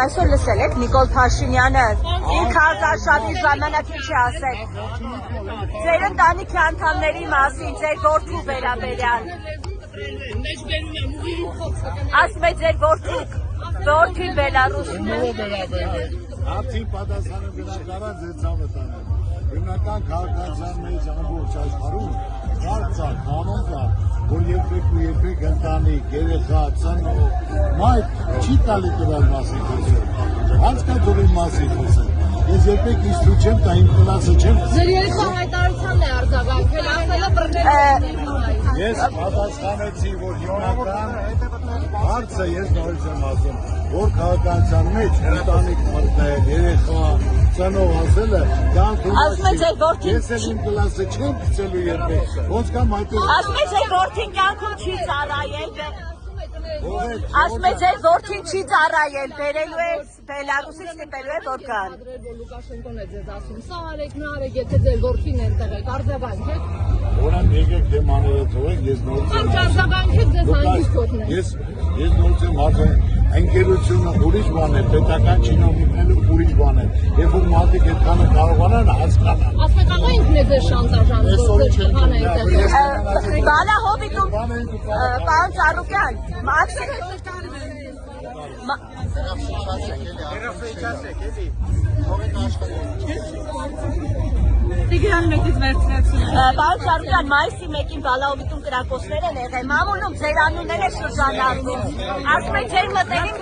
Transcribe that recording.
այսօր լսել եք Նիկոլ Փաշինյանը իր քարտարշավի ժամանակին չի ասել ձեր ընտանիքի անդամների մասին, ձեր որդու վերաբերյալ։ Ասում է ձեր որդին Բելարուսն է։ Հարցի պատասխանը գնահատառած է ցավը տանել։ Հիմնական քաղաքացիական մեջ ամբողջ աշխարհում հարցը կանոն կա, որ երբեք ընտանիք, երեխա, ծնող, մայր չի տալի դրան մասին խոսել։ Հանցքաձորի մասին խոսել։ Ես երբեք իստու չեմ տա, իմ կլասը չեմ։ Ձեր երեխա հայտարարությանն է արձագանքել, ասել է բռնել։ Ես պատասխանեցի, որ հիմնական հարցը ես նորից եմ ասում, որ քաղաքացիական մեջ ընտանիք մտնել, երեխա, ծնող ասելը, ասում է ձեր որդին ես էլ իմ կլասը չեմ գցելու երբեք, ոնց կամ այդպես։ Ասում է ձեր որդին կյանքում չի ծառայել, ասում է ձեր որդին չի ծառայել, բերելու է Բելարուսից ստիպելու է որ գան։ Լուկաշենկոն է ձեզ ասում, սա արեք, նա արեք, եթե ձեր որդին ենտեղ եք, արձագանքեք։ Որան եկեք դեմաները թողեք, ես նորից եմ արձագանքեք ձեզ հանգիստ օգնեք։ Ես նորից եմ ասում, ընկերությունը ուրիշ բան է, պետական չինովնիկները ուրիշ բան է, երբ որ մարդիկ այդքանը կարողանան հասկանալ։ Ասեք աղա ինքն է ձեզ շանտաժանում, որ ձեր տղան է այդտեղ։ Բալահովիտում, պարոն Ծառուկյան, Պարոն Ծառուկյան, մայիսի 1-ին Բալահովիտում կրակոցներ են եղել, մամուլում ձեր անունները շրջանառվում, ասում է ձեր մտերիմ